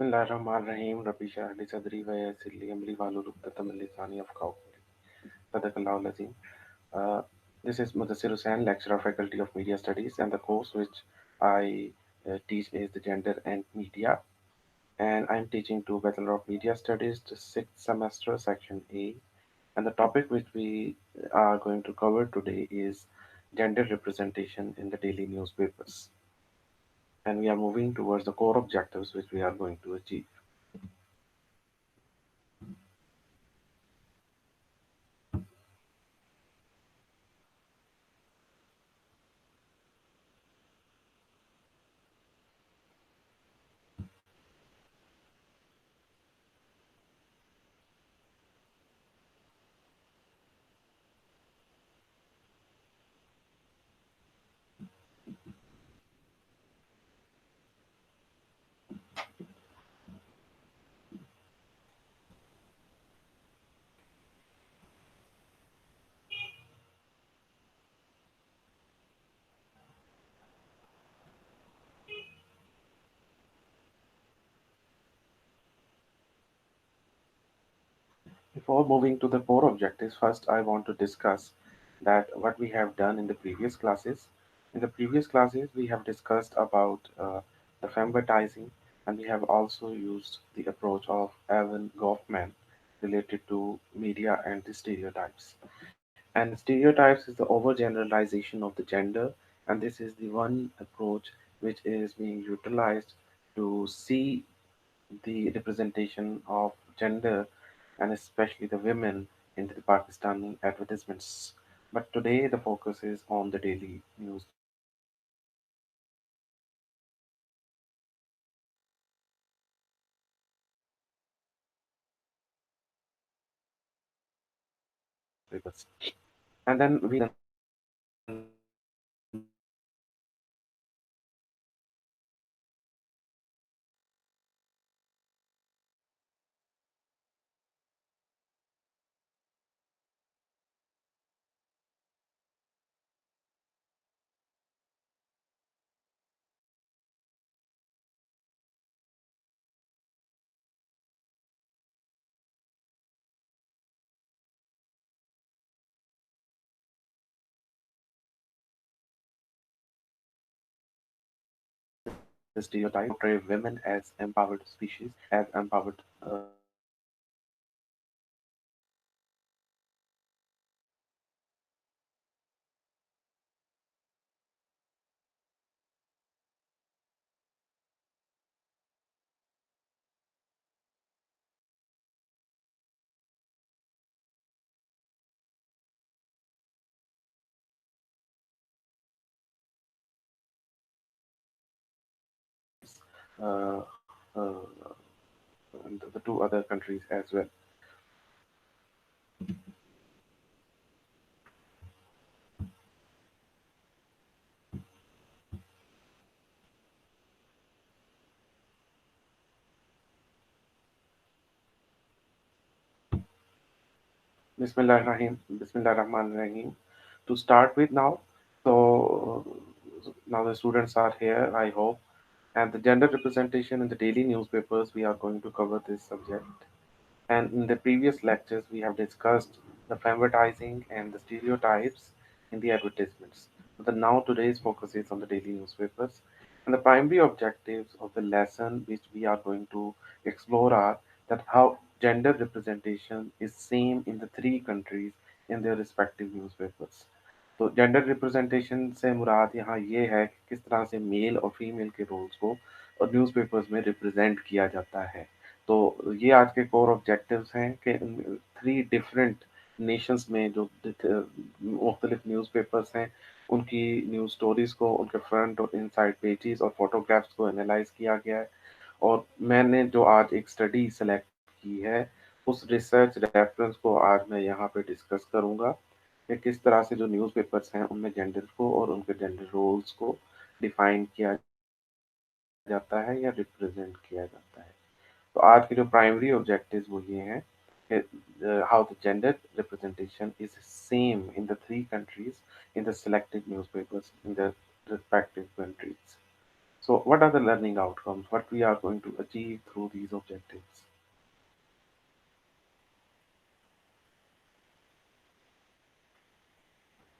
Bismillahirrahmanirrahim. Rabbi shrah li sadri wa yassir li amri wahlul uqdatam min lisani yafqahu qawli. Sadaqallahu al-azim. Uh, this is Mudassir Hussain, lecturer, faculty of media studies, and the course which I teach is the gender and media. And I'm teaching to Bachelor of Media Studies, the sixth semester, section A. And the topic which we are going to cover today is gender representation in the daily newspapers. And we are moving towards the core objectives which we are going to achieve. Before moving to the core objectives, first I want to discuss that what we have done in the previous classes. In the previous classes, we have discussed about the femvertising, and we have also used the approach of Evan Goffman related to media and the stereotypes. And stereotypes is the overgeneralization of the gender, and this is the one approach which is being utilized to see the representation of gender and especially the women into the Pakistani advertisements. But today the focus is on the daily newspapers. And the first objective which we are going to cover is gender representation in the stereotype portray women as empowered species, as empowered uh, uh, and the two other countries as well. Bismillahirrahmanirrahim. To start with now, so now the students are here, I hope. And the gender representation in the daily newspapers, we are going to cover this subject. And in the previous lectures, we have discussed the advertising and the stereotypes in the advertisements. So the now today's focus is on the daily newspapers. And the primary objectives of the lesson which we are going to explore are that how gender representation is same in the three countries in their respective newspapers. तो gender representation से मुराद यहाँ ये है कि किस तरह से mail और फीमेल के रोल्स को और न्यूज़पेपर्स में रिप्रेजेंट किया जाता है। तो ये आज के कोर ऑब्जेक्टिव्स हैं कि थ्री डिफरेंट नेशंस में जो मुख्तलिफ न्यूज़पेपर्स हैं उनकी न्यूज़ स्टोरीज़ को उनके फ्रंट और इनसाइड पेजेस और फोटोग्राफ्स को एनालाइज किया गया है और मैंने जो आज एक स्टडी सेलेक्ट की है उस रिसर्च रेफरेंस को आज मैं यहाँ पे डिस्कस करूँगा कि किस तरह से जो न्यूज़पेपर्स हैं उनमें जेंडर को और उनके जेंडर रोल्स को डिफाइन किया जाता है या रिप्रेजेंट किया जाता है। तो आज के जो प्राइमरी ऑब्जेक्टिव्स वो ये हैं कि how the gender representation is same in the three countries in the selected newspapers in the respective countries. So what are the learning outcomes, what we are going to achieve through these objectives?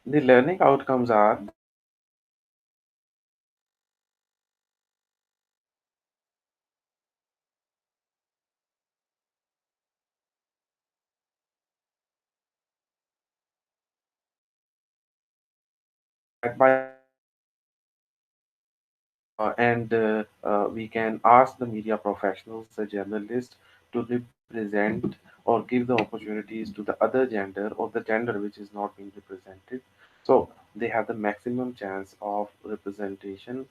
The learning outcomes are that by and we can ask the media professionals, the journalists, to represent or give the opportunities to the other gender or the gender which is not being represented. So they have the maximum chance of representation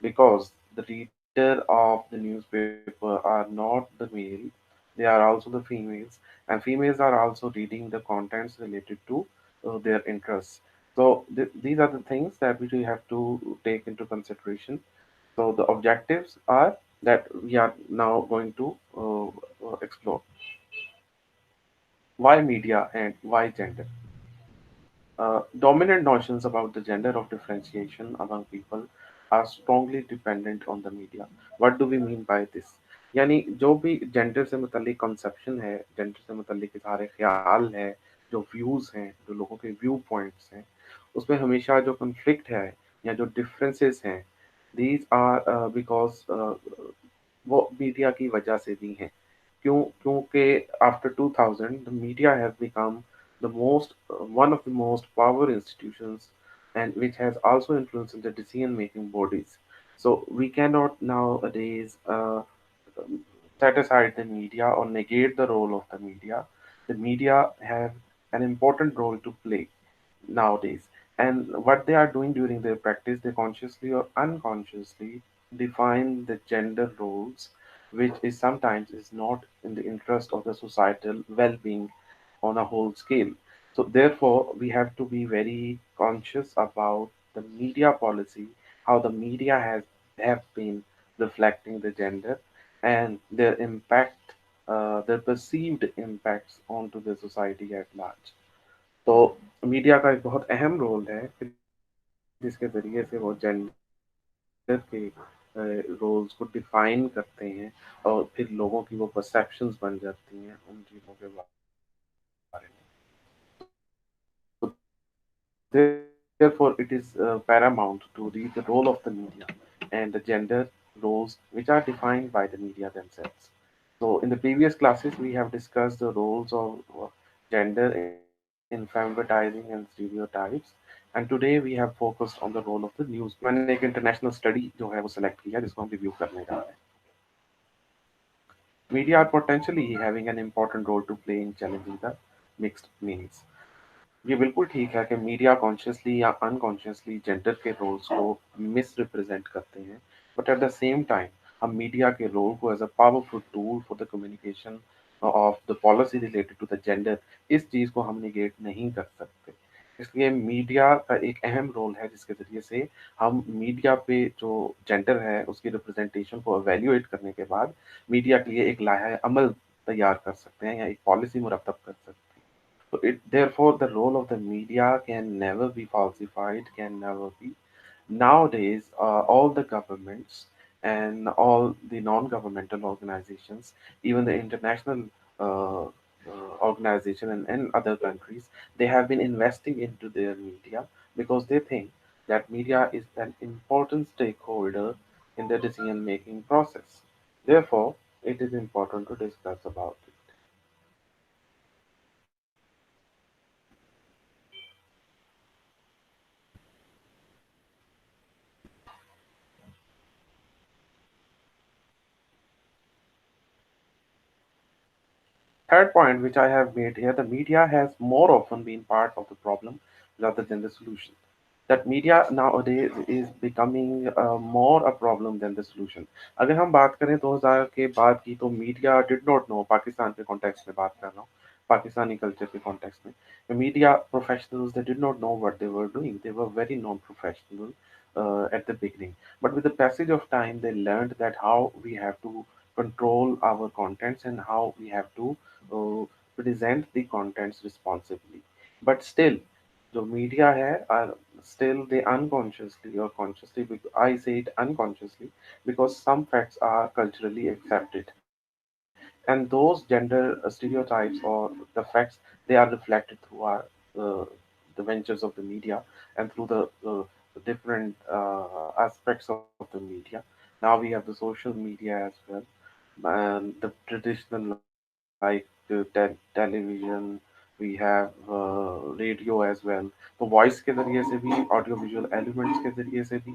because the reader of the newspaper are not the male, they are also the females, and females are also reading the contents related to their interests. So these are the things that we have to take into consideration. So the objectives are that we are now going to explore why media and why gender. Dominant notions about the gender of differentiation among people are strongly dependent on the media. What do we mean by this? यानी जो भी gender से मुतल्लिक conception है, gender से मुतल्लिक सारे ख्याल है, जो व्यूज़ हैं, जो लोगों के व्यू पॉइंट्स हैं, उसमें हमेशा जो कन्फ्लिक्ट है या जो डिफरेंसेस हैं, दीज आर बिकॉज वो मीडिया की वजह से भी हैं। क्योंकि after 2000 the media has become the most one of the most power institutions and which has also influenced the decision making bodies. So we cannot nowadays set aside the media or negate the role of the media. The media have an important role to play nowadays. And what they are doing during their practice, they consciously or unconsciously define the gender roles, which is sometimes is not in the interest of the societal well-being on a whole scale. So therefore, we have to be very conscious about the media policy, how the media has have been reflecting the gender and their impact, their perceived impacts onto the society at large. तो media का एक बहुत अहम role है कि जिसके ज़रिए से वो जेंडर के रोल्स को डिफाइन करते हैं और फिर लोगों की वो परसेप्शंस बन जाती हैं उन चीज़ों के बारे में। So therefore, it is paramount to read the role of the media and the gender roles which are defined by the media themselves. So in the previous classes, we have discussed the roles of gender in femmetizing and stereotypes, and today we have focused on the role of the newspaper. मैंने एक international study जो है वो select किया जिसको हम review करने जा रहे हैं. Media are potentially having an important role to play in challenging the mixed meanings. ये बिल्कुल ठीक है कि मीडिया कॉन्शियसली या अनकॉन्शियसली जेंडर के रोल्स को मिस रिप्रेजेंट करते हैं, but at the same time हम मीडिया के रोल को as a powerful tool for the communication of the policy related to the gender, इस चीज़ को हम निगेट नहीं कर सकते. इसलिए मीडिया का एक अहम रोल है जिसके ज़रिए से हम मीडिया पे जो जेंडर है उसकी रिप्रेजेंटेशन को एवेल्यूएट करने के बाद मीडिया के लिए एक लाहे अमल तैयार कर सकते हैं या एक पॉलिसी मुरतब कर सकते हैं. So therefore, the role of the media can never be falsified, can never be. Nowadays, all the governments and all the non-governmental organizations, even the international organization and other countries, they have been investing into their media because they think that media is an important stakeholder in the decision-making process. Therefore, it is important to discuss about it. Third point, which I have made here, the media has more often been part of the problem rather than the solution. That media nowadays is becoming more a problem than the solution. अगर हम बात करें 2000 के बाद की तो media did not know, Pakistan के context में बात कर रहा हूँ, पाकिस्तानी कल्चर के कॉन्टेक्स्ट में media professionals they did not know what they were doing, they were very non professional at the beginning, but with the passage of time they learned that how we have to control our contents and how we have to present the contents responsibly. But still जो media है still they unconsciously or consciously, I say it unconsciously, because some facts are culturally accepted, and those gender stereotypes or the facts, they are reflected through our uh, the ventures of the media and through the different aspects of the media. Now we have the social media as well, and the traditional like television, we have radio as well. तो voice के ज़रिए से भी, audio visual elements के ज़रिए से भी,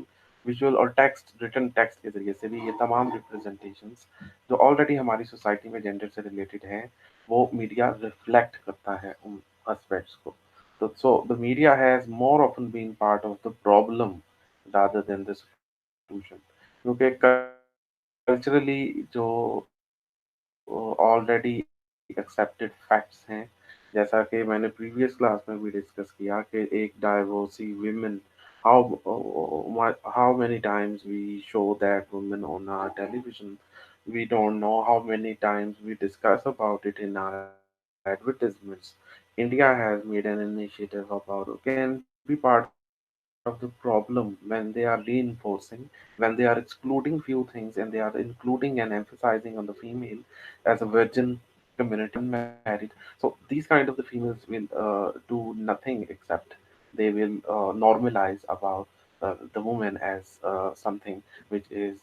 visual और टेक्स्ट, रिटन टेक्स्ट के ज़रिए से भी, ये तमाम रिप्रेजेंटेशंस जो ऑलरेडी हमारी सोसाइटी में जेंडर से रिलेटेड हैं, वो मीडिया रिफ्लेक्ट करता है उन एस्पेक्ट्स को। तो so the media has more often been part of the problem rather than the solution, क्योंकि कल्चरली जो ऑलरेडी एक्सेप्टेड फैक्ट्स हैं, जैसा कि मैंने प्रीवियस क्लास में भी डिस्कस किया कि एक divorcee women, how many times we show that women on our television. We don't know how many times we discuss about it in our advertisements. India has made an initiative about can be part of the problem when they are reinforcing, when they are excluding few things and they are including and emphasizing on the female as a virgin community, unmarried. So these kind of the females will do nothing except they will normalize about the woman as something which is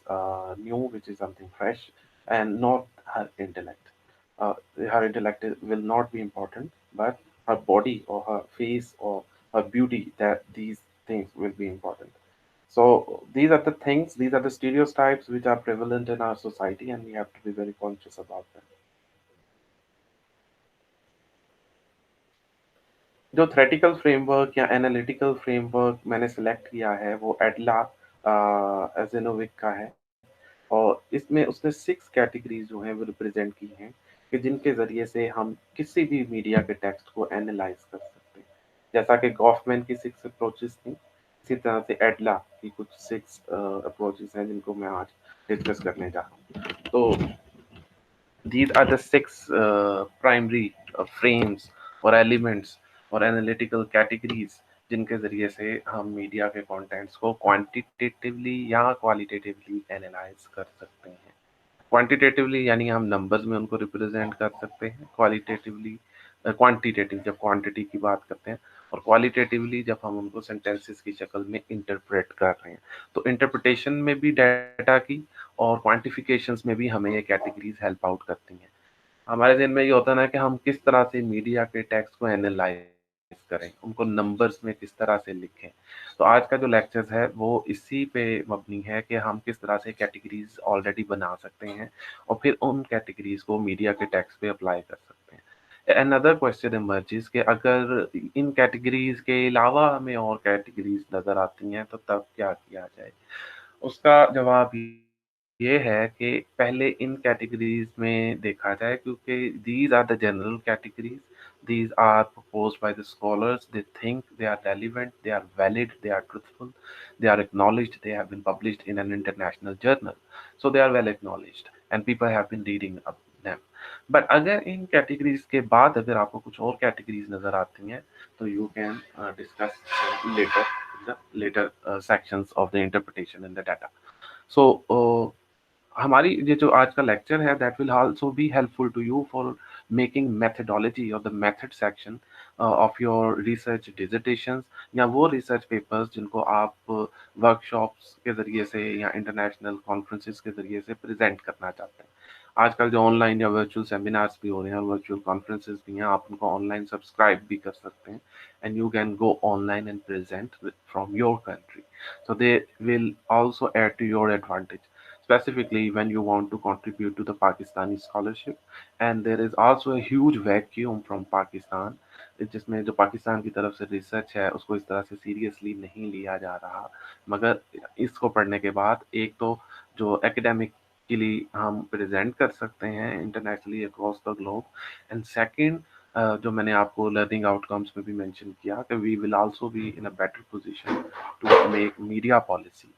new, which is something fresh, and not her intellect. Her intellect will not be important, but her body or her face or her beauty, that these things will be important. So these are the things, these are the stereotypes which are prevalent in our society, and we have to be very conscious about them. जो theoretical framework या analytical framework मैंने select किया है वो एडला एजेनोविक का है, और इसमें उसने 6 कैटेगरीज जो हैं वो रिप्रेजेंट की हैं कि जिनके ज़रिए से हम किसी भी मीडिया के टेक्स्ट को एनालाइज कर सकते हैं। जैसा कि गॉफमैन की 6 अप्रोचेस थी, इसी तरह से एडला की कुछ 6 अप्रोचेस हैं जिनको मैं आज डिस्कस करने जा रहा हूँ। तो these are the 6 primary frames or elements और एनालिटिकल कैटेगरीज जिनके ज़रिए से हम मीडिया के कंटेंट्स को क्वांटिटेटिवली या क्वालिटेटिवली एनालाइज कर सकते हैं। क्वांटिटेटिवली यानी हम नंबर्स में उनको रिप्रेजेंट कर सकते हैं, क्वालिटेटिवली क्वांटिटेटिव जब क्वांटिटी की बात करते हैं, और क्वालिटेटिवली जब हम उनको सेंटेंसेस की शक्ल में इंटरप्रेट कर रहे हैं। तो इंटरप्रिटेशन में भी डाटा की और क्वांटिफिकेशंस में भी हमें ये कैटेगरीज हेल्प आउट करती हैं। हमारे दिन में ये होता है ना कि हम किस तरह से मीडिया के टेक्स्ट को एनालाइज करें, उनको नंबर्स में किस तरह से लिखें। तो आज का जो लेक्चर है वो इसी पे मबनी है कि हम किस तरह से कैटेगरीज ऑलरेडी बना सकते हैं और फिर उन कैटेगरीज को मीडिया के टेक्स्ट पे अप्लाई कर सकते हैं। अनदर क्वेश्चन इमर्जेस कि अगर इन कैटेगरीज के अलावा हमें और कैटेगरीज नज़र आती हैं तो तब क्या किया जाए? उसका जवाब ये है कि पहले इन कैटेगरीज में देखा जाए, क्योंकि these are the general categories, these are proposed by the scholars, they think they are relevant, they are valid, they are truthful, they are acknowledged, they have been published in an international journal, so they are well acknowledged and people have been reading up them. But अगर इन categories के बाद अगर आपको कुछ और categories नज़र आती हैं तो you can discuss later in the later sections of the interpretation in the data. So हमारी ये जो आज का लेक्चर है that will also be helpful to you for making methodology और the method section of your research dissertations, या वो research papers जिनको आप वर्कशॉप्स के ज़रिए से या इंटरनेशनल कॉन्फ्रेंसेस के ज़रिए से प्रेजेंट करना चाहते हैं। आजकल जो ऑनलाइन या वर्चुअल सेमिनार्स भी हो रहे हैं और वर्चुअल कॉन्फ्रेंसेस भी हैं, आप उनको ऑनलाइन सब्सक्राइब भी कर सकते हैं and you can go online and present from your country, so they will also add to your advantage, specifically when you want to contribute to the Pakistani scholarship. And there is also a huge vacuum from Pakistan, जिसमें जो पाकिस्तान की तरफ से research है उसको इस तरह से सीरियसली नहीं लिया जा रहा। मगर इसको पढ़ने के बाद एक तो जो एकेडमिकली हम प्रेजेंट कर सकते हैं internationally across the globe, and second जो मैंने आपको लर्निंग आउटकम्स में भी मेंशन किया कि we will also be in a better position to make media policy,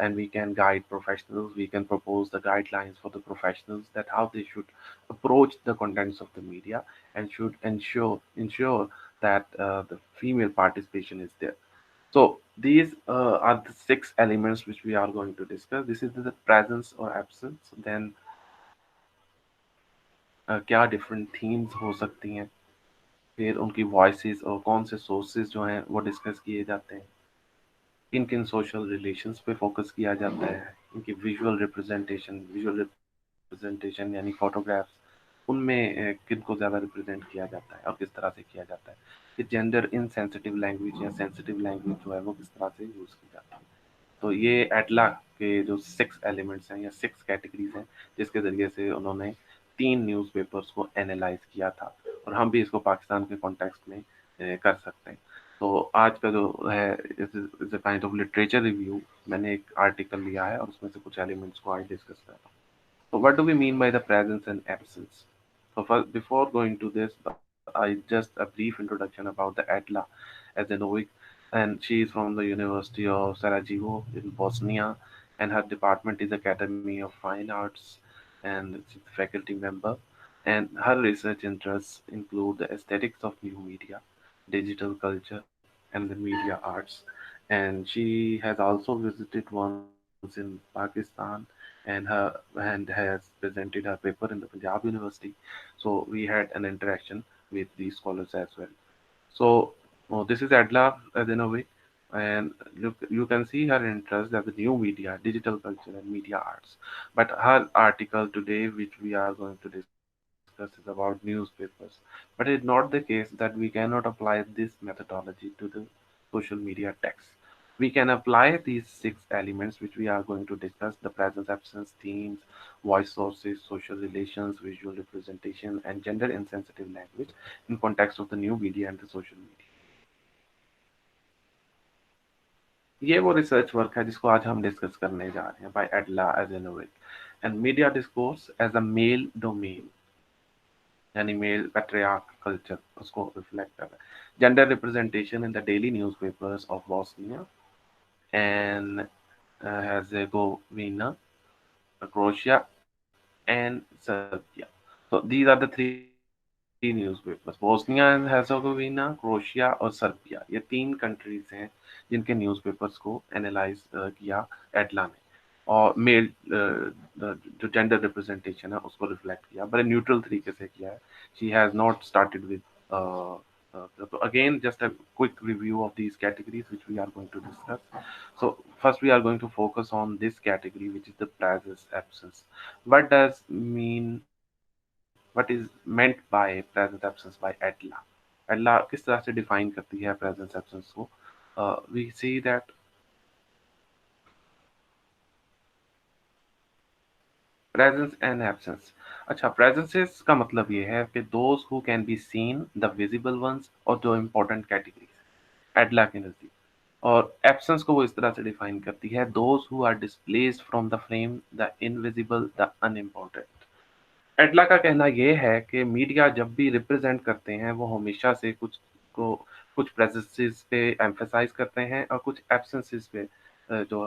and we can guide professionals, we can propose the guidelines for the professionals that how they should approach the contents of the media and should ensure that the female participation is there. So these are the six elements which we are going to discuss. This is the presence or absence. Then क्या different themes हो सकती हैं, फिर उनकी voices और कौन से sources जो हैं वो डिस्कस किए जाते हैं, किन किन सोशल रिलेशंस पे फोकस किया जाता है, इनकी विजुअल रिप्रेजेंटेशन यानी फोटोग्राफ्स, उनमें किन को ज़्यादा रिप्रेजेंट किया जाता है और किस तरह से किया जाता है, कि जेंडर इनसेंसिटिव लैंग्वेज या सेंसिटिव लैंग्वेज जो है वो किस तरह से यूज़ की जाती है। तो ये एटला के जो सिक्स एलिमेंट्स हैं या सिक्स कैटेगरीज हैं, जिसके ज़रिए से उन्होंने तीन न्यूज़पेपर्स को एनालाइज किया था, और हम भी इसको पाकिस्तान के कॉन्टेक्स्ट में कर सकते हैं। तो आज का जो है is a kind of literature review. मैंने एक आर्टिकल लिया है और उसमें से कुछ एलिमेंट्स को आज डिस्कस कर रहा हूँ। So what do we mean by the presence and absence? So first, before going to this, I just a brief introduction about the Atla Azenovic, and she is from the University of Sarajevo in Bosnia, and her department is Academy of Fine Arts, and she's a faculty member. And her research interests include the aesthetics of new media, digital culture, and the media arts. And she has also visited once in Pakistan, and has presented her paper in the Punjab University. So we had an interaction with these scholars as well. So this is Adla Adenovic, and you can see her interest as the new media, digital culture, and media arts. But her article today, which we are going to discuss, is about newspapers. But it's not the case that we cannot apply this methodology to the social media text. We can apply these six elements which we are going to discuss: the presence, absence, themes, voice sources, social relations, visual representation, and gender insensitive language in context of the new media and the social media. ये वो research work है जिसको आज हम discuss करने जा रहे हैं, by Adla Isanovic. And media discourse as a male domain, यानी मेल पैट्रियार्क कल्चर उसको रिफ्लेक्ट कर रहा है। Gender representation in the daily newspapers of Bosnia and Herzegovina, Croatia, and Serbia. So these are the three newspapers: Bosnia and Herzegovina, Croatia और Serbia. ये तीन countries हैं जिनके न्यूज़पेपर्स को एनालाइज किया एटला ने, और मेल जो जेंडर रिप्रेजेंटेशन है उसको रिफ्लेक्ट किया, बड़े न्यूट्रल तरीके से किया है। She has not started with so again, just a quick review of these categories which we are going to discuss. So first we are going to focus on this category, which is the presence absence. What does mean, what is meant by presence absence by ADLA? ADLA किस तरह से define करती है presence absence को? We see that presence and absence. अच्छा, presences का मतलब ये है कि those who can be seen, the visible ones, और जो important categories एडला के नज़दीक। और एब्सेंस को वो इस तरह से डिफाइन करती है: those who are displaced from the frame, the invisible, the unimportant. Adla का कहना ये है कि मीडिया जब भी रिप्रेजेंट करते हैं वो हमेशा से को कुछ प्रेजेंसेस पे एम्फेसाइज करते हैं और कुछ एब्सेंसेस पे जो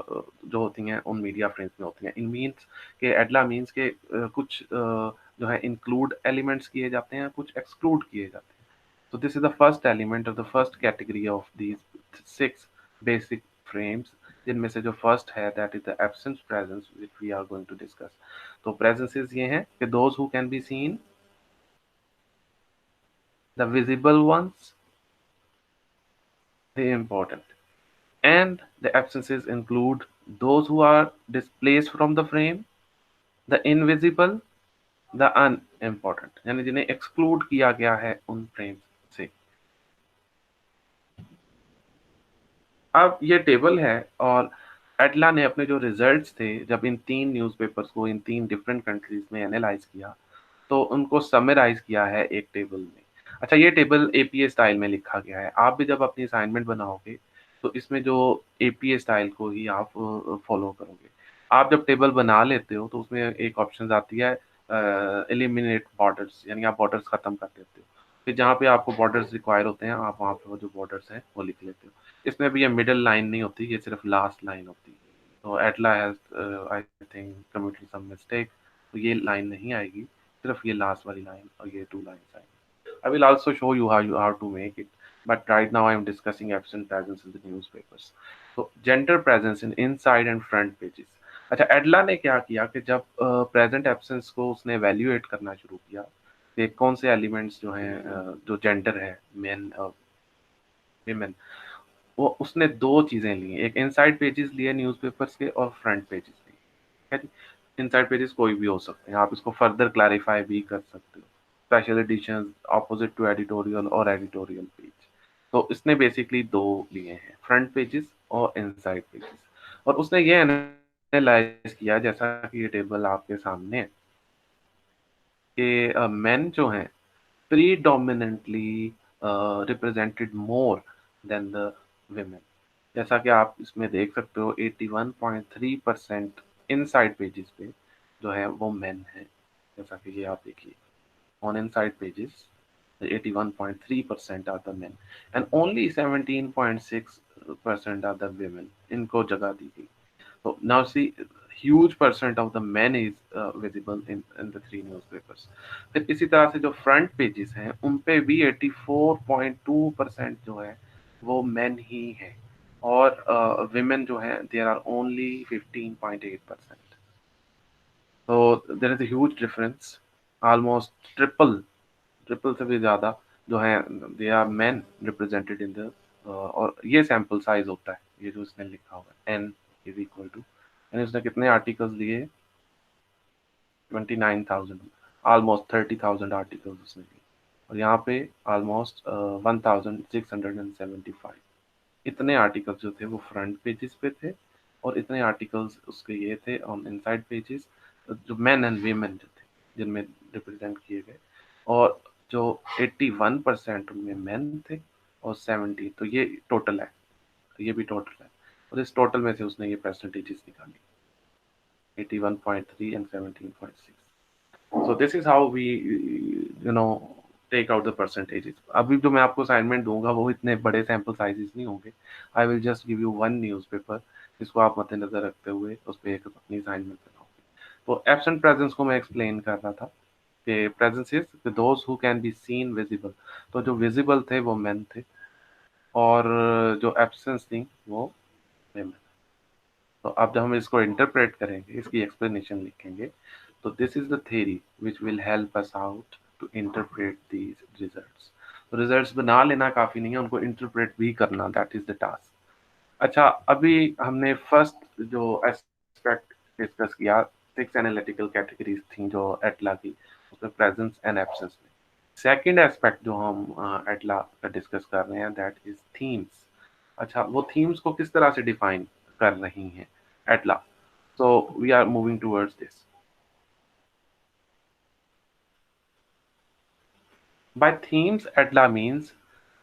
होती हैं उन मीडिया फ्रेम्स में होती हैं। इन मीन्स के एडला मीन्स के कुछ जो है इंक्लूड एलिमेंट्स किए जाते हैं, कुछ एक्सक्लूड किए जाते हैं। So this is the first element or the first category of these six basic frames, जिनमें से जो first है that is the absence presence which we are going to discuss. तो presences ये हैं कि those who can be seen, the visible ones, the important, and the absences include those who are displaced from the frame, the invisible, the unimportant, यानी जिन्हें exclude किया गया है उन frames से। अब ये टेबल है, और एटला ने अपने जो रिजल्ट्स थे जब इन तीन न्यूज़पेपर्स को इन तीन डिफरेंट कंट्रीज में एनालाइज किया, तो उनको समराइज किया है एक टेबल में। अच्छा, ये टेबल एपीए स्टाइल में लिखा गया है। आप भी जब अपनी असाइनमेंट बनाओगे तो इसमें जो एपीए स्टाइल को ही आप फॉलो करोगे। आप जब टेबल बना लेते हो तो उसमें एक ऑप्शन आती है एलिमिनेट बॉर्डर्स, यानी आप बॉर्डर्स खत्म कर देते हो। फिर जहाँ पे आपको बॉर्डर्स रिक्वायर होते हैं आप वहाँ पे वो जो बॉर्डर्स हैं वो लिख लेते हो। इसमें भी ये मिडल लाइन नहीं होती, ये सिर्फ लास्ट लाइन होती है। तो Adla has I think committed some mistake, तो ये लाइन नहीं आएगी, सिर्फ ये लास्ट वाली लाइन और ये टू लाइन्स आएंगी। I will also show you how to make it. but right now I am discussing absent presence in the newspapers. So gender presence in inside and front pages. अच्छा, एडला ने क्या किया कि जब present absence को उसने evaluate करना शुरू किया कि कौन से एलिमेंट्स जो हैं जो जेंडर है, मेन और विमेन, वो उसने दो चीजें ली, एक इनसाइड पेजेस लिए न्यूज़पेपर्स के और फ्रंट पेजेस लिए। ठीक है जी। इनसाइड पेजेस कोई भी हो सकते हैं, आप इसको फर्दर क्लैरिफाई भी कर सकते हो, special edition, opposite to editorial और एडिटोरियल पेज। तो इसने बेसिकली दो लिए हैं, फ्रंट पेजेस और इनसाइड पेजेस। और उसने ये एनालाइज किया, जैसा कि ये टेबल आपके सामने है, कि मेन जो हैं predominantly represented more than the women। जैसा कि आप इसमें देख सकते हो 81.3% इनसाइड पेजेस पे जो है वो मेन है। जैसा कि ये आप देखिए, on inside pages 81.3% are the men and only 17.6% are the women। इनको जगह दी गई। So now see, huge percent of the men is visible in the three newspapers। फिर इसी तरह से जो front pages हैं उन पे भी 84.2% जो है वो men ही हैं, और women जो हैं there are only 15.8%। So there is a huge difference, almost triple से भी ज़्यादा जो है they are man represented in the, और ये सैम्पल साइज होता है, ये जो इसने लिखा हुआ है एन इज इक्वल टू, यानी उसने कितने आर्टिकल्स लिए, 29,000, ऑलमोस्ट 30,000 आर्टिकल्स उसने लिए, और यहाँ पे ऑलमोस्ट 1,675। इतने आर्टिकल्स जो थे वो फ्रंट पेजेस पे थे, और इतने आर्टिकल्स उसके ये थे ऑन इनसाइड पेजेस, जो मैन एंड वीमेन जो थे जिनमें रिप्रेजेंट किए गए। और जो 81% उनमें मैन थे और 70, तो ये टोटल है, ये भी टोटल है, और इस टोटल में से उसने ये परसेंटेजेस निकाली, 81.3 and 17.6। So this is how we take out the percentages. अभी जो मैं आपको असाइनमेंट दूंगा वो इतने बड़े सैंपल साइजेस नहीं होंगे। I will just give you one newspaper, जिसको आप मद्देनजर रखते हुए उस पर एक अपनी असाइनमेंट बनाओगे। तो एब्सेंट प्रेजेंस को मैं एक्सप्लेन कर रहा था कि presence is those who can be seen visible. तो जो विजिबल थे वो मेन थे, और जो एब्सेंस थी वो women। तो अब जब हम इसको इंटरप्रेट करेंगे, इसकी एक्सप्लेनेशन लिखेंगे, तो this is the theory which will help us out to interpret these results. तो रिजल्ट्स बना लेना काफ़ी नहीं है, उनको इंटरप्रेट भी करना, दैट इज द टास्क। अच्छा, अभी हमने फर्स्ट जो एस्पेक्ट डिस्कस किया, 6 एनालिटिकल कैटेगरीज थी जो एटला की, उसमें प्रेजेंस एंड एब्सेंस में। सेकंड एस्पेक्ट जो हम एटला का डिस्कस कर रहे हैं, दैट इज थीम्स। अच्छा, वो थीम्स को किस तरह से डिफाइन कर रही हैं Adla. So we are moving towards this. By themes, Adla means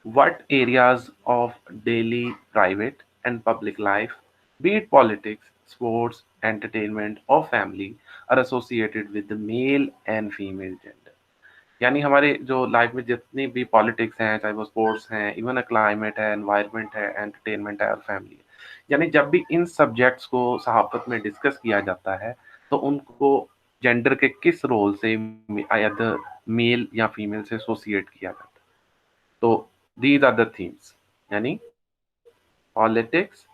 what areas of daily, private, and public life, be it politics, sports, entertainment, or family, are associated with the male and female gender। यानी हमारे जो life में जितनी भी politics हैं, चाहे वो sports हैं, इवन क्लाइमेट है, एनवायरनमेंट है, एंटरटेनमेंट है और फैमिली है, यानी जब भी इन सब्जेक्ट्स को सहाफत में डिस्कस किया जाता है तो उनको जेंडर के किस रोल से अदर मेल या फीमेल से एसोसिएट किया जाता है। तो दीज आर द थीम्स, यानी पॉलिटिक्स,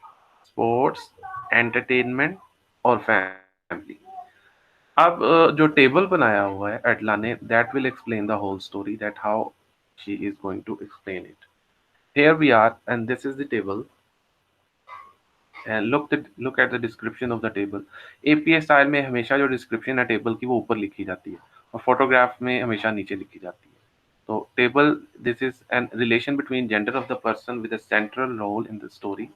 स्पोर्ट्स, एंटरटेनमेंट और फैमिली। अब जो टेबल बनाया हुआ है एटला ने, that will explain the whole story, that how she is going to explain it. Here we are and this is the table, and look at the description of the table. APA style में हमेशा जो description है table की वो ऊपर लिखी जाती है, और फोटोग्राफ में हमेशा नीचे लिखी जाती है। तो table, this is an relation between gender of the person with a central role in the story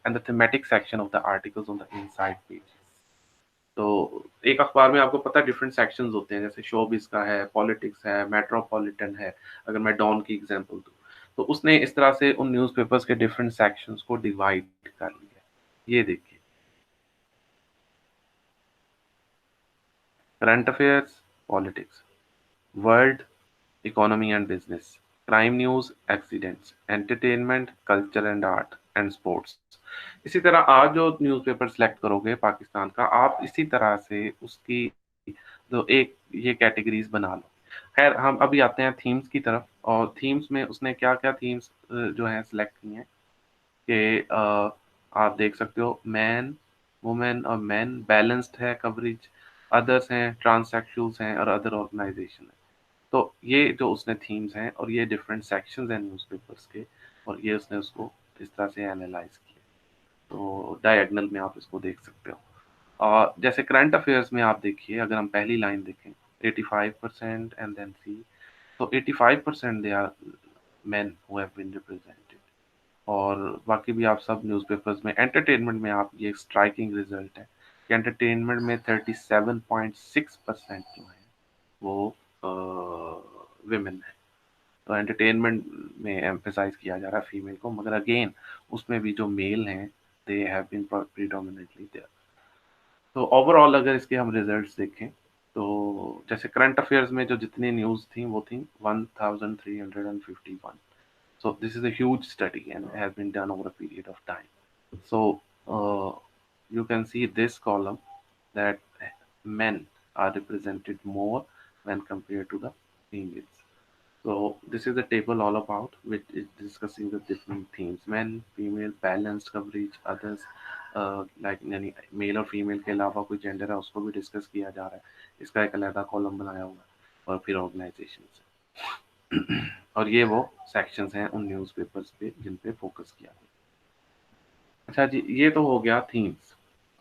and the thematic section of the articles on the inside page. तो एक अखबार में आपको पता है डिफरेंट सेक्शंस होते हैं, जैसे शोबिस का है, पॉलिटिक्स है, मेट्रोपॉलिटन है, अगर मैं डॉन की एग्जांपल दूं, तो उसने इस तरह से उन न्यूज़पेपर्स के डिफरेंट सेक्शंस को डिवाइड कर लिया। ये देखिए, current affairs, politics, world, economy and business, crime news, accidents, entertainment, culture and art and sports. इसी तरह आज जो न्यूज़पेपर सेलेक्ट करोगे पाकिस्तान का, आप इसी तरह से उसकी जो एक ये कैटेगरीज बना लो। खैर, हम अभी आते हैं थीम्स की तरफ। और थीम्स में उसने क्या क्या थीम्स जो हैं सिलेक्ट की हैं कि आप देख सकते हो मैन, वुमेन और मैन, बैलेंस्ड है कवरेज, अदर्स हैं, ट्रांससेक्सुअल्स हैं और अदर ऑर्गेनाइजेशन है। तो ये जो उसने थीम्स हैं और ये डिफरेंट सेक्शंस हैं न्यूज़पेपर्स के, और ये उसने उसको इस तरह से एनालाइज किया। तो डायगोनल में आप इसको देख सकते हो। और जैसे करंट अफेयर्स में आप देखिए, अगर हम पहली लाइन देखें 85% एंड देन सी, तो 85% they are men who have been represented. और बाकी भी आप सब न्यूज़पेपर्स में, एंटरटेनमेंट में आप, ये स्ट्राइकिंग रिजल्ट है कि एंटरटेनमेंट में 37.6% जो है वो विमेन है। तो एंटरटेनमेंट में एम्फेसाइज किया जा रहा है फीमेल को, मगर अगेन उसमें भी जो मेल हैं they have been predominantly there. तो ओवरऑल अगर इसके हम रिजल्ट्स देखें, तो जैसे करंट अफेयर्स में जो जितनी न्यूज़ थी वो थी 1351। So this is a huge study and has been done over a period of time. So you can see this column that men are represented more when compared to the females. So this is a table all about which is discussing the different themes: men, female, balanced coverage, others like यानी mail और female के अलावा कोई gender है उसको भी discuss किया जा रहा है। इसका एक अलग कॉलम बनाया हुआ है। और फिर ऑर्गेनाइजेशन और ये वो सेक्शंस हैं उन न्यूज़पेपर्स पे जिन पे फोकस किया गया। अच्छा जी, ये तो हो गया थीम्स।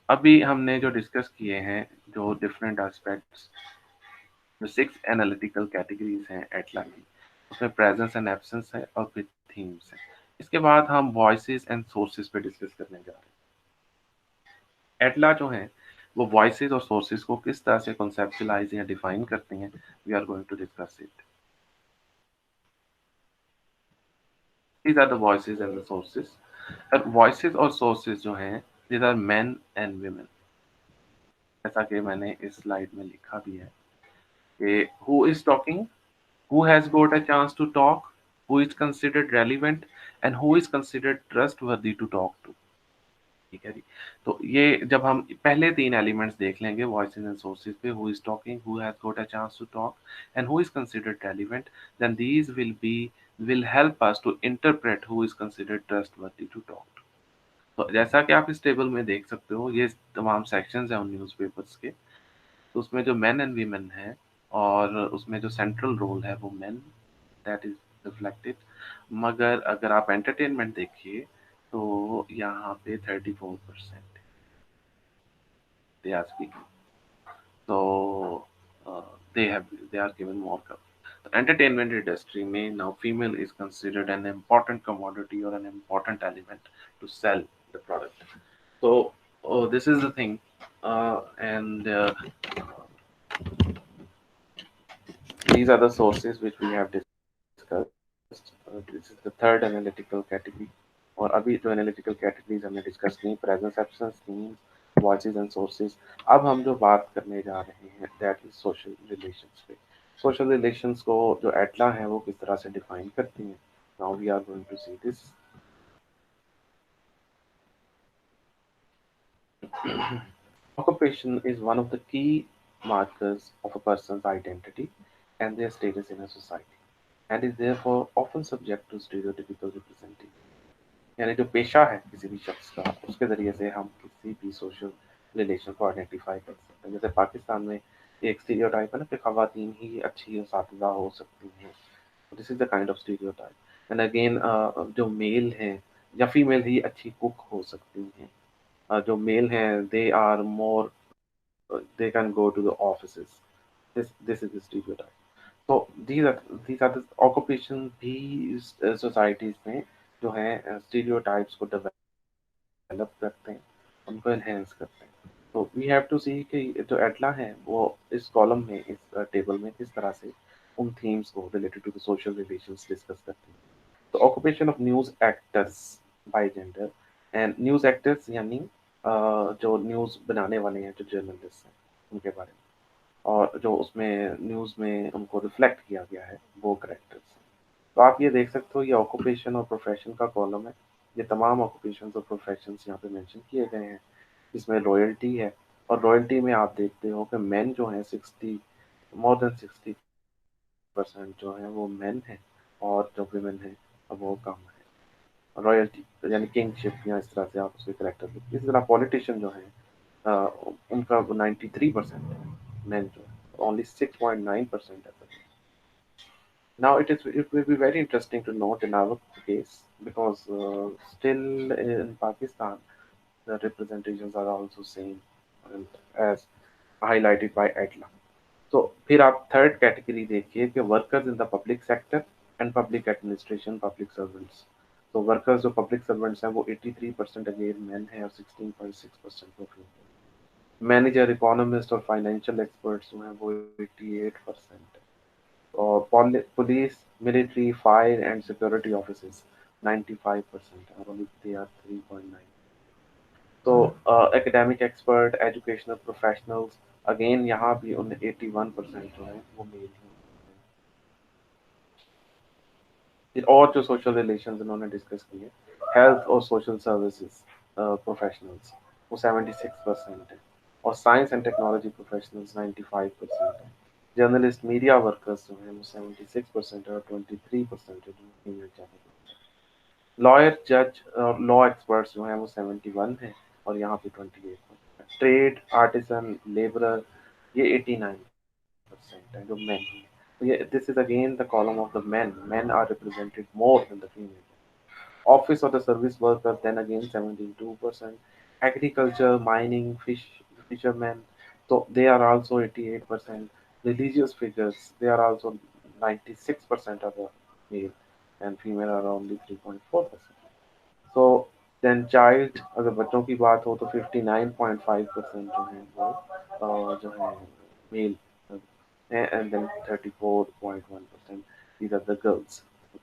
अभी हमने जो डिस्कस किए हैं, जो डिफरेंट एस्पेक्ट्स, जो 6 एनालिटिकल कैटेगरीज हैं एटला की, उसमें प्रेजेंस एंड एब्सेंस है और फिर थीम्स है। इसके बाद हम वॉइसेस एंड सोर्सेज पे डिस्कस करने जा रहे हैं। एटला जो है वो वॉइसेस और सोर्सेज को किस तरह से कॉन्सेप्चुलाइज या डिफाइन करते हैं, we are going to discuss it. These are the voices and the sources. अब वॉइसेस और सोर्सेज जो हैं, these are men and women. जैसा कि मैंने इस स्लाइड में लिखा भी है कि who is talking, who has got a chance to talk, who is considered relevant and who is considered trustworthy to talk to. ठीक है जी। तो ये जब हम पहले तीन एलिमेंट्स देख लेंगे वॉइसेस एंड सोर्सेज पे, who is talking, who has got a chance to talk and who is considered relevant, then these will help us to interpret who is considered trustworthy to talk. तो जैसा कि आप इस table में देख सकते हो, ये तमाम सेक्शंस हैं उन न्यूज़पेपर्स के। तो उसमें जो मेन एंड वीमेन है, और उसमें जो सेंट्रल रोल है वो मेन, दैट इज रिफ्लेक्टेड। मगर अगर आप एंटरटेनमेंट देखिए तो यहाँ पे 34% दे आर स्पीकिंग। तो they are given more cover. Entertainment industry में now female is considered an important commodity और an important element to sell the product. So this is the thing, and these are the sources which we have discussed. This is the third analytical category. और अभी जो analytical categories हमने discuss की, presence, absence, themes, voices and sources. अब हम जो बात करने जा रहे हैं दैट इज सोशल रिलेशंस पे। सोशल रिलेशंस को जो एटला है वो किस तरह से डिफाइन करती हैं। Now we are going to see this. Occupation is one of the key markers of a person's identity and their status in a society, and is therefore often subject to stereotypical representation. यानी जो पेशा है किसी भी शख्स का, उसके ज़रिए से हम किसी भी सोशल रिलेशन को आइडेंटिफाई कर सकते हैं। जैसे पाकिस्तान में एक स्टीरियोटाइप है ना कि ख़वातीन ही अच्छी असातिज़ा हो सकती हैं। This is the kind of stereotype. And again जो मेल हैं या फीमेल ही अच्छी कुक हो सकती हैं। जो मेल हैं they are more, they can go to the offices. This is the stereotype. So these are the occupation भी societies में जो है stereotypes को develop करते हैं, उनको enhance करते हैं। तो we have to see कि जो एटला है वो इस कॉलम में, इस टेबल में किस तरह से उन themes को related to the social relations discuss करते हैं। तो occupation of news actors by gender, and news actors यानी जो न्यूज़ बनाने वाले हैं, जो जर्नलिस्ट हैं, उनके बारे में, और जो उसमें न्यूज़ में उनको रिफ्लेक्ट किया गया है वो करेक्टर्स हैं। तो आप ये देख सकते हो, ये ऑक्यूपेशन और प्रोफेशन का कॉलम है। ये तमाम ऑक्यूपेशंस और प्रोफेशंस यहाँ पे मेंशन किए गए हैं। इसमें रॉयल्टी है, और रॉयल्टी में आप देखते हो कि मेन जो हैं 60, मोर देन 60% जो हैं वो मेन हैं, और जो विमेन है वो कम है। रॉयल्टी यानी किंगशिप या इस तरह से आप उसके करेक्टर देखिए। इसी तरह पॉलिटिशियन जो है उनका 93% है मैन जो है, ओनली 6.9% है। Now it will be very interesting to note in our case because still in Pakistan the representations are also same and as highlighted by ATLA. तो फिर आप थर्ड कैटेगरी देखिए कि workers in the public sector and public administration public servants. तो workers जो public servants हैं वो 83% again man है और 16.6% वो फीमेल। मैनेजर इकोनॉमिस्ट और फाइनेंशियल एक्सपर्ट्स जो हैं वो 88% है। और police military fire and security officers 95% और ओनली दे आर 3.9। तो academic expert educational professionals again यहाँ भी उन 81% जो है वो मेल हैं। फिर और जो सोशल रिलेशन इन्होंने डिस्कस किए, हेल्थ और सोशल सर्विसेज प्रोफेशनल्स वो 76% है और साइंस एंड टेक्नोलॉजी प्रोफेशनल्स 95% है। जर्नलिस्ट मीडिया वर्कर्स जो हैं वो 76% है और 23% है जो फीमेल कैटेगरी। लॉयर जज और लॉ एक्सपर्ट्स जो हैं वो 71 है और यहाँ पे 28%। ट्रेड आर्टिसन लेबरर ये 89% है जो मैन है। तो ये this is again the column of the men are represented more than the female। Office or the service worker, then again 72%. Agriculture, mining, fishermen, so they are also 88%. Religious figures, they are also 96% of the male, and female are only 3.4%. So then child अगर बच्चों की बात हो तो 59.5% जो है वो जो है मेल है and then 34.1% these are the girls,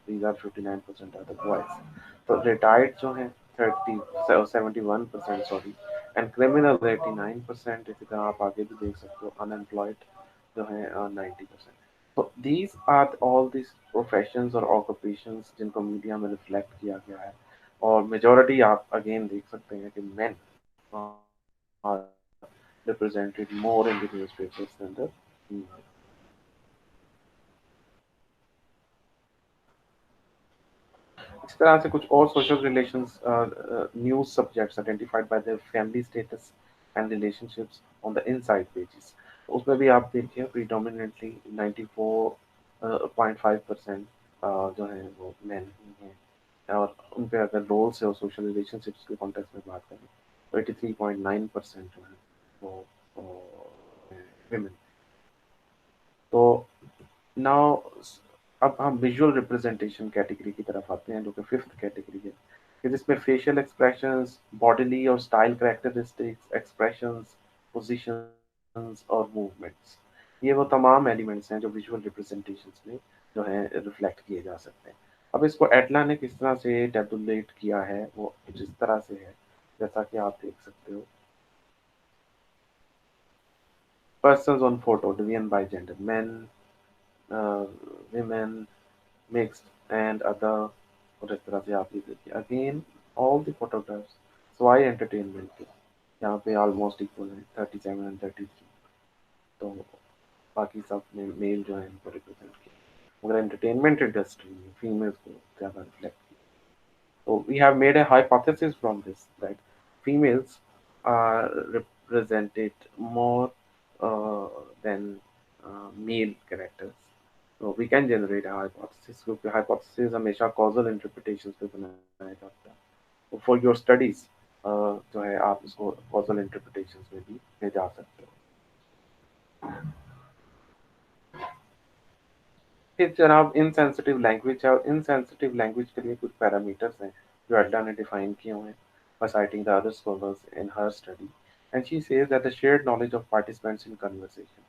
these are 59% are the boys। तो रिटायर्ड जो है 71% सॉरी एंड क्रिमिनल 89%। इसी तरह आप आगे भी देख सकते हो अनएम्प्लॉयड जो है 90%। तो these are all these professions और occupations जिनको मीडिया में रिफ्लेक्ट किया गया है और मेजोरिटी आप अगेन देख सकते हैं कि men are represented more in the newspapers than the female. इस तरह से कुछ और social relations news subjects identified by the family status and relationships on the inside pages. उसमें भी आप देखिए प्रीडोमिनेंटली 94.5% जो है वो मेन ही हैं और उन पे अगर रोल्स है और सोशल रिलेशनशिप्स के कॉन्टेक्स्ट में बात करें तो 83.9% जो है वो विमेन। तो नाउ अब हम विजुअल रिप्रेजेंटेशन कैटेगरी की तरफ आते हैं जो कि फिफ्थ कैटेगरी है कि जिसमें फेशियल एक्सप्रेशंस बॉडीली और स्टाइल कैरेक्टरिस्टिक्स एक्सप्रेशंस पोजीशंस और मूवमेंट्स ये वो तमाम एलिमेंट्स हैं जो विजुअल रिप्रेजेंटेशंस में जो है रिफ्लेक्ट किए जा सकते हैं। अब इसको एटला ने किस तरह से टेबुलेट किया है वो कुछ इस तरह से है जैसा कि आप देख सकते हो। Persons on photo division bye gender main women mixed and other और इस तरह से आप ये देखिए again all the photographs sway entertainment के यहाँ पे ऑलमोस्ट इक्वल है 37 एंड 33। तो बाकी सब में मेल जो है इनको रिप्रेजेंट किया मगर एंटरटेनमेंट इंडस्ट्री में फीमेल्स को ज़्यादा रिफ्लेक्ट किया। So we have made a hypothesis from this that females are represented more uh, than male characters। So we can generate a hypothesis क्योंकि hypothesis हमेशा causal interpretations पे बनाया जाता है। तो for your studies जो है आप इसको causal interpretations में भी ले जा सकते हो। फिर जनाब इनसेंसिटिव लैंग्वेज है और इनसेंसिटिव लैंग्वेज के लिए कुछ पैरामीटर्स हैं जो एडला ने डिफाइन किए हुए हैं by citing the other scholars in her study and she says that the shared knowledge of participants in conversation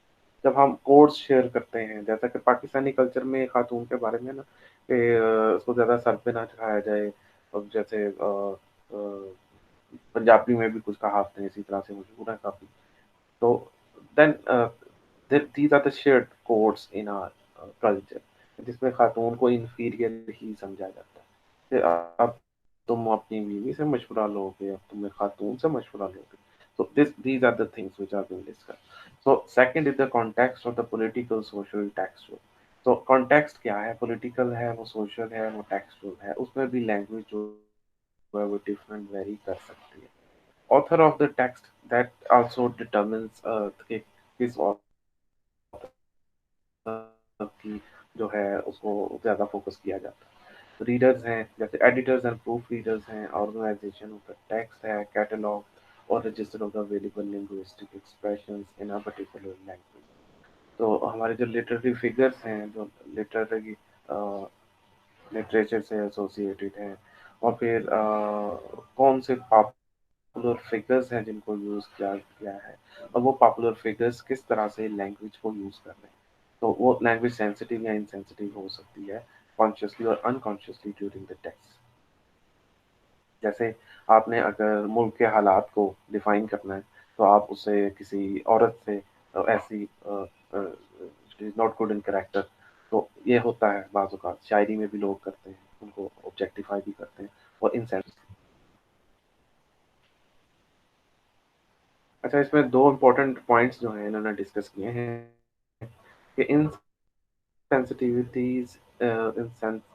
जब हम कोड्स शेयर करते हैं जैसा कि पाकिस्तानी कल्चर में खातून के बारे में ना कि उसको ज़्यादा सर पे ना चढ़ाया जाए और जैसे पंजाबी में भी कुछ कहावतें इसी तरह से मशहूर है काफ़ी। तो then these are the shared codes in our culture जिसमें खातून को इंफीरियर ही समझा जाता है। फिर अब तुम अपनी बीवी से मशवरा लोगे अब तुम्हें खातून से मशवरा लोगे। So these are the things which are being discussed। So second is the context of the political social textual। तो कॉन्टेक्स्ट क्या है, पॉलिटिकल है, वो सोशल है, वो टेक्सचुअल है, उसमें भी लैंग्वेज जो है वो डिफरेंट वेरी कर सकती है। Author of the text that also determines कि किस की जो है उसको ज़्यादा फोकस किया जाता है। रीडर्स हैं, जैसे एडिटर्स एंड प्रूफ रीडर्स हैं, ऑर्गेनाइजेशन ऑफ द टेक्स्ट है, कैटलॉग और register of the available linguistic expressions in a particular language. तो हमारे जो लिटरेरी फिगर्स हैं, जो लिटरेरी लिटरेचर से एसोसिएटेड हैं, और फिर कौन से पॉपुलर फिगर्स हैं जिनको यूज़ किया गया है, और वो पॉपुलर फिगर्स किस तरह से लैंग्वेज को यूज़ कर रहे हैं। तो वो लैंग्वेज सेंसिटिव या इनसेंसिटिव हो सकती है, कॉन्शियसली और अनकॉन्शियसली ड्यूरिंग द टेक्स्ट। जैसे आपने अगर मुल्क के हालात को डिफाइन करना है, तो आप उसे किसी औरत से ऐसी is not good in character, तो ये होता है बाज़ औक़ात शायरी में भी लोग करते हैं, उनको ऑब्जेक्टिफाई भी करते हैं और इनसेंस। अच्छा, इसमें 2 इम्पोर्टेंट पॉइंट्स जो हैं इन्होंने डिस्कस किए हैं कि insensitivities,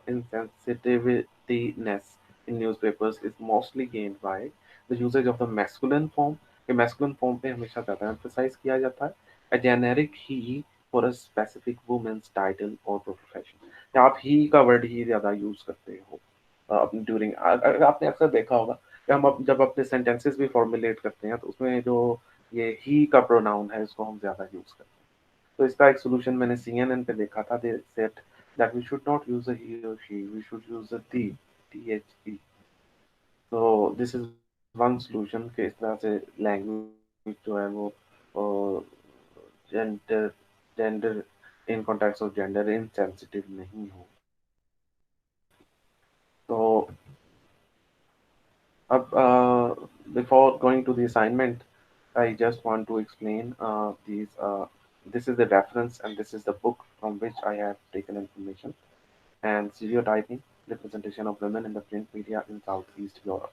insensitiveness in newspapers is mostly gained by the usage of the masculine form। कि masculine form पे हमेशा ज़्यादा emphasize किया जाता है। A generic he for a specific woman's title or profession। या आप he का word ही ज़्यादा यूज़ करते हो अपने ड्यूरिंग। आपने अक्सर देखा होगा कि हम जब अपने सेंटेंसेस भी फॉर्मुलेट करते हैं तो उसमें जो ये ही का प्रोनाउन है इसको हम ज़्यादा यूज़ करते हैं। तो इसका एक सॉल्यूशन मैंने सीएनएन पे देखा था। They said that we should not use a he और she, we should use a the, T H E. तो दिस इज वन सॉल्यूशन कि इस तरह से लैंग्वेज जो है वो gender gender in context of gender insensitive नहीं हो। तो अब before going to the assignment, I just want to explain these. This is the reference and this is the book from which I have taken information. And stereotyping representation of women in the print media in Southeast Europe।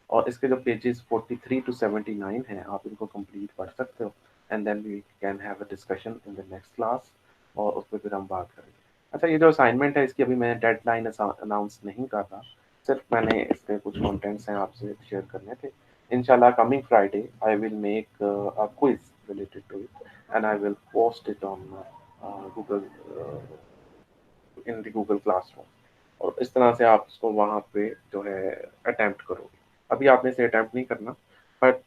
और इसके जो pages 43 to 79 हैं, आप इनको complete पढ़ सकते हो। And then we can have a discussion in the next class, और उस पर फिर हम बात करेंगे। अच्छा, ये जो असाइनमेंट है इसकी अभी मैं डेडलाइन अनाउंस नहीं कर रहा, सिर्फ मैंने इसके कुछ कंटेंट्स हैं आपसे शेयर करने थे। इंशाल्लाह coming Friday I will make a quiz related to it and I will post it on Google in the Google classroom. और इस तरह से आप उसको वहाँ पे जो है अटेम्प्ट करोगे। अभी आपने इसे अटेम्प्ट नहीं करना, बट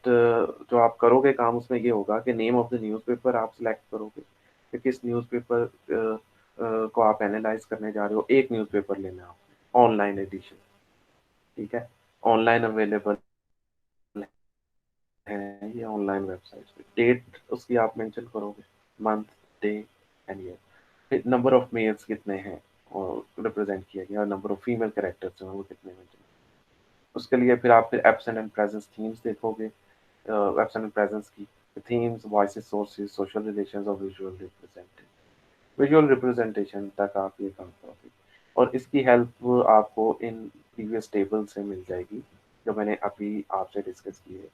जो आप करोगे काम उसमें ये होगा कि नेम ऑफ द न्यूज़पेपर आप सिलेक्ट करोगे कि किस न्यूज़पेपर को आप एनालाइज करने जा रहे हो। एक न्यूज़पेपर लेना है आपने, ऑनलाइन एडिशन, ठीक है? ऑनलाइन अवेलेबल है ये ऑनलाइन वेबसाइट पे। डेट उसकी आप मेंशन करोगे, मंथ, डे एंड ईयर। फिर नंबर ऑफ मेल्स कितने हैं और रिप्रेजेंट किया गया, और नंबर ऑफ फीमेल कैरेक्टर्स जो हैं वो कितने मेंशन। उसके लिए फिर आप फिर एब्सेंट एंड प्रेजेंस थीम्स देखोगे। एब्सेंट एंड प्रेजेंस की themes, voices, sources, social relations और विजुअल रिप्रेजेंटेशन तक आप ये काम करोगे। और इसकी हेल्प आपको इन प्रीवियस टेबल से मिल जाएगी जो मैंने अभी आपसे डिस्कस की है।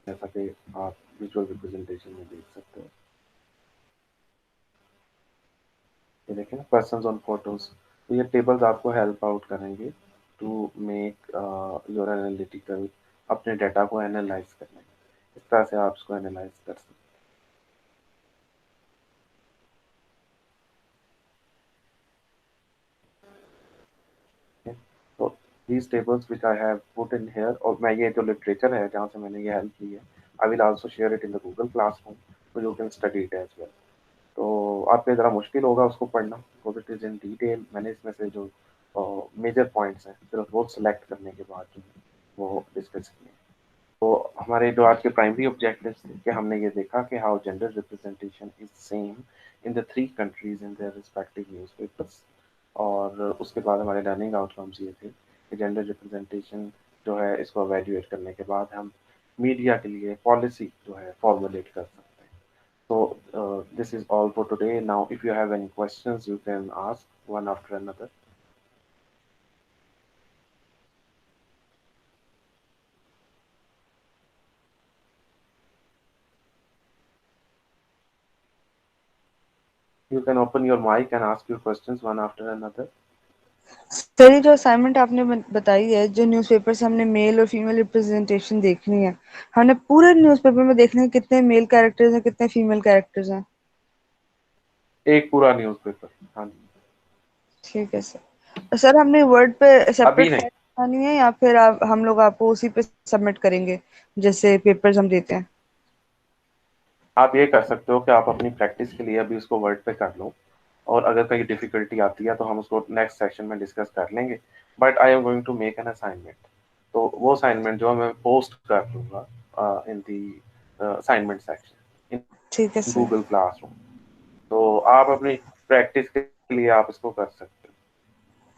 जैसा कि आप विजुअल रिप्रेजेंटेशन में देख सकते हो। ये देखें ना, पर्सन्स ऑन फोटोज। तो ये टेबल्स आपको हेल्प आउट करेंगे टू मेक योर एनालिटिकल, अपने डाटा को एनालाइज करने में। इस तरह से आप उसको एनालाइज कर सकते हैं। तो these tables which I have put in here, और मैं ये जो लिटरेचर है जहाँ से मैंने ये हेल्प ली है, I will also share it in the Google classroom so you can study it as well. तो आपके ज़रा मुश्किल होगा उसको पढ़ना, because it is in detail. मैंने इसमें से जो मेजर पॉइंट्स हैं सिर्फ वो सेलेक्ट करने के बाद जो है वो डिस्कस किए। तो हमारे जो आज के प्राइमरी ऑब्जेक्टिव्स थे कि हमने ये देखा कि how gender representation is same in the three countries in their respective newspapers. और उसके बाद हमारे लर्निंग आउटकम्स ये थे कि जेंडर रिप्रेजेंटेशन जो है इसको एवेल्युएट करने के बाद हम मीडिया के लिए पॉलिसी जो है फॉर्मुलेट कर सकते हैं। So this is all for today. Now, if you have any questions, you can ask one after another. You can open your mic and ask your questions one after another. Sir, ये जो assignment आपने बताई है, जो newspaper से हमने mail और female representation देखनी है, हमने पूरे न्यूज़पेपर में देखना है कितने मेल कैरेक्टर्स हैं, कितने फीमेल कैरेक्टर्स हैं। एक पूरा न्यूज़पेपर। हाँ जी। ठीक है सर। तो सर, हमने वर्ड पे अभी सेपरेट नहीं। फाइल बनानी है या फिर आप हम लोग आपको उसी पे सबमिट करेंगे जैसे पेपर्स हम देते हैं? आप ये कर सकते हो कि आप अपनी प्रैक्टिस के लिए अभी उसको वर्ड पे कर लो, और अगर कहीं डिफिकल्टी आती है तो हम उसको नेक्स्ट सेशन में डिस्कस कर लेंगे। But I am going to make an assignment, तो वो असाइनमेंट जो है मैं पोस्ट कर दूंगा इन दी असाइनमेंट सेक्शन ठीक है इन सर। Google classroom. तो आप अपनी प्रैक्टिस के लिए आप इसको कर सकते हो।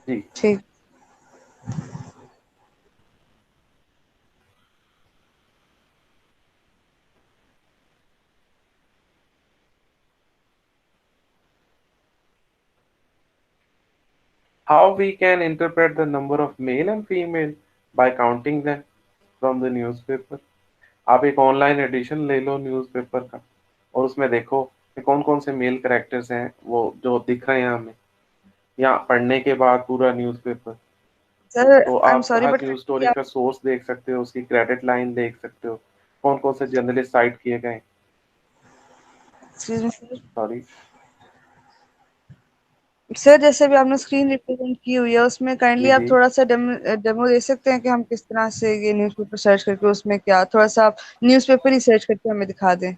जी। ठीक। How we can interpret the number of male and female by counting them from the newspaper। आप एक ऑनलाइन एडिशन ले लो न्यूज़पेपर का, और उसमें देखो कि कौन कौन से मेल करेक्टर्स हैं वो जो दिख रहे हैं हमें, या पढ़ने के बाद पूरा न्यूज़पेपर। सर, तो आई एम आप sorry her but news story आप का सोर्स देख सकते हो, उसकी क्रेडिट लाइन देख सकते हो, कौन कौन से जर्नलिस्ट साइट किए गए। Excuse me sir. Sorry. Sir, जैसे भी आपने स्क्रीन रिप्रेजेंट की हुई है उसमें काइंडली जी आप जी। थोड़ा सा डेमो दे सकते हैं कि हम किस तरह से ये न्यूज़पेपर सर्च करके उसमें क्या थोड़ा सा आप न्यूज़पेपर ही सर्च करके हमें दिखा दें।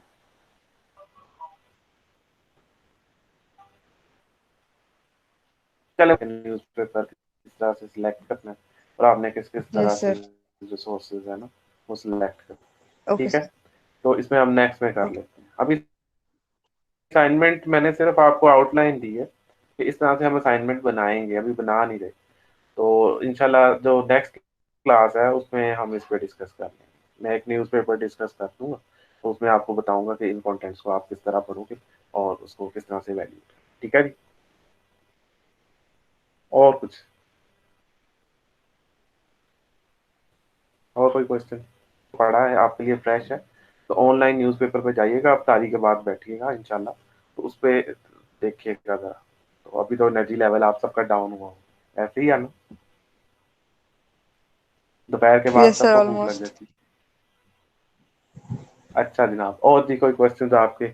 चलो, न्यूज़पेपर किस तरह से सिलेक्ट करना है और आपने किस किस तरह यस से सर। जो सोर्सेज है ना वो सिलेक्ट करना है। ओके ठीक है। सर। तो इसमें हम नेक्स्ट में कर ओके। लेते हैं। अभी असाइनमेंट मैंने सिर्फ आपको आउटलाइन दी है कि इस तरह से हम असाइनमेंट बनाएंगे, अभी बना नहीं रहे। तो इंशाल्लाह जो नेक्स्ट क्लास है उसमें हम इस पे डिस्कस कर लेंगे। मैं एक न्यूज़पेपर डिस्कस कर दूंगा, तो उसमें आपको बताऊंगा कि इन कंटेंट्स को आप किस तरह पढ़ोगे और उसको किस तरह से वैल्यू। ठीक है जी। और कुछ, और कोई क्वेश्चन पढ़ा है आपके लिए फ्रेश है तो ऑनलाइन न्यूज़पेपर पे जाइएगा, आप तारीख के बाद बैठिएगा इंशाल्लाह, तो उस पे देखिएगा ज़रा। तो अभी तो एनर्जी लेवल आप सबका डाउन हुआ हो, ऐसे ही है ना? दोपहर के बाद यस सर, सबको भूख लग ऑलमोस्ट। जाती। अच्छा जनाब, और जी कोई क्वेश्चन आपके?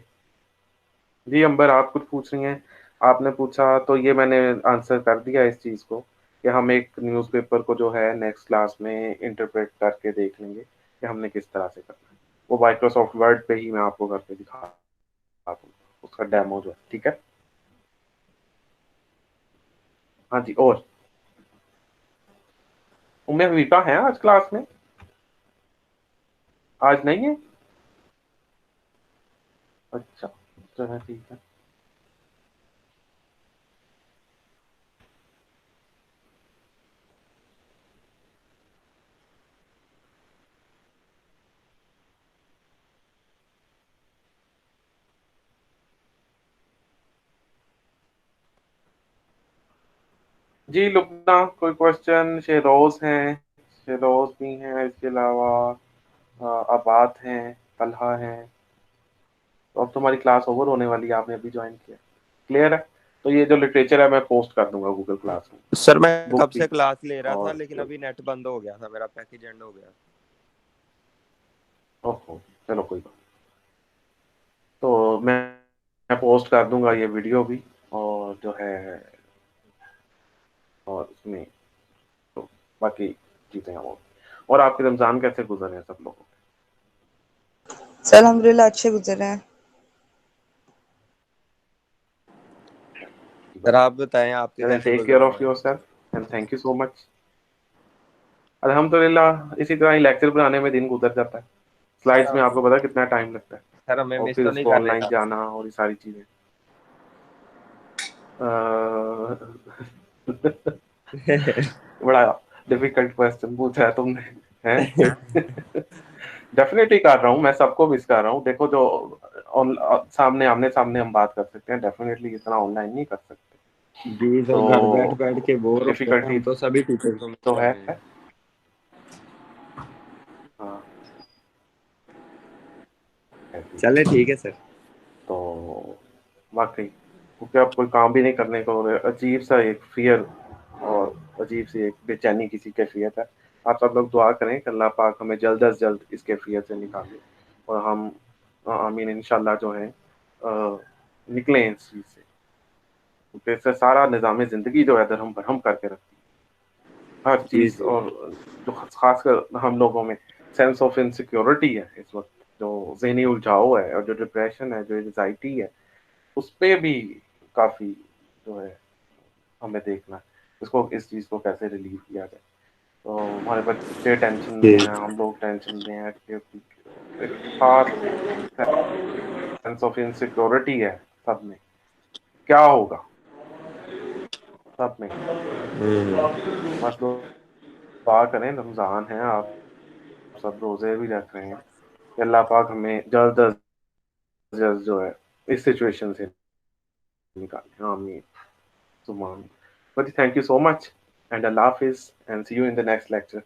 जी अंबर, आप कुछ पूछ रही हैं? आपने पूछा तो ये मैंने आंसर कर दिया इस चीज़ को कि हम एक न्यूज़पेपर को जो है नेक्स्ट क्लास में इंटरप्रेट करके देख लेंगे कि हमने किस तरह से करना है। वो माइक्रोसॉफ्ट वर्ड पे ही मैं आपको करके दिखा दूंगा उसका डेमो जो है। ठीक है। हाँ जी। और उम्मीद विका है आज क्लास में? आज नहीं है? अच्छा, चलो ठीक है। जी लुबना, कोई क्वेश्चन? शेरोज हैं, शेरोज भी हैं, इसके अलावा आबाद हैं, तलहा हैं। तो अब तुम्हारी क्लास ओवर होने वाली है, आपने अभी ज्वाइन किया। क्लियर है? तो ये जो लिटरेचर है मैं पोस्ट कर दूंगा गूगल क्लास में, सर मैं बुक कब भी। से क्लास ले रहा था और लेकिन अभी नेट बंद हो गया था, मेरा पैकेज एंड हो गया। ओहो, चलो कोई बात। तो मैं पोस्ट कर दूंगा ये वीडियो भी, और जो है, और उसमें तो बाकी चीज़ें और। आपके रमज़ान कैसे गुजरे हैं सब लोगों सर, अल्हम्दुलिल्लाह अच्छे गुजर रहे हैं। की सर बात? आप बताएं आपके चलें, कैसे टेक गुजर केयर रहे ऑफ हैं। Your self and thank you so much. अल्हम्दुलिल्लाह इसी तरह ही लेक्चर बनाने में दिन गुजर जाता है। सर स्लाइड्स में आपको पता है कितना टाइम लगता है, सर हमें और मिस फिर तो नहीं उसको कर रहे ऑनलाइन सर? जाना और ये सारी चीज़ें। बड़ा डिफिकल्ट क्वेश्चन पूछा है तुमने, हैं? डेफिनेटली कर रहा हूँ, मैं सबको मिस कर रहा हूँ। देखो जो सामने आमने सामने हम बात कर सकते हैं, डेफिनेटली इतना ऑनलाइन नहीं कर सकते। जी सर, घर बैठ तो बैठ के बोर हो गए हैं, डिफिकल्टी हम तो सभी टीचर को मिस तो कर है। रहे हैं। हाँ, है जी। चले ठीक है सर। तो वाकई क्योंकि अब कोई काम भी नहीं करने को हो रहा है, अजीब सा एक फियर और अजीब सी एक बेचैनी किसी कैफियत है। आप सब लोग दुआ करें कि अल्लाह पाक हमें जल्द अज जल्द इस कैफियत से निकाले और हम आमीन इंशाल्लाह जो है निकलें इस चीज़ से, क्योंकि इससे सारा निज़ाम ज़िंदगी जो है दरहम बरहम करके रखती है हर जी चीज़। जी और जो खासकर हम लोगों में सेंस ऑफ इनसिक्योरिटी है इस वक्त, जो जहनी उलझाव है और जो डिप्रेशन है, जो एंजाइटी है, उस पे भी काफ़ी जो है हमें देखना है इसको, इस चीज़ को कैसे रिलीव किया जाए। तो हमारे बच्चे टेंशन में जी हैं, हम लोग टेंशन में हैं कि एक खास सेंस ऑफ इनसिक्योरिटी है सब में, क्या होगा सब में। बस दुआ करें, रमज़ान है, आप सब रोज़े भी रख रहे हैं कि अल्लाह पाक हमें जल्द अज जल्द जो है इस सिचुएशन से निकाले, आमीन सुभान। But thank you so much and Allah Hafiz and see you in the next lecture.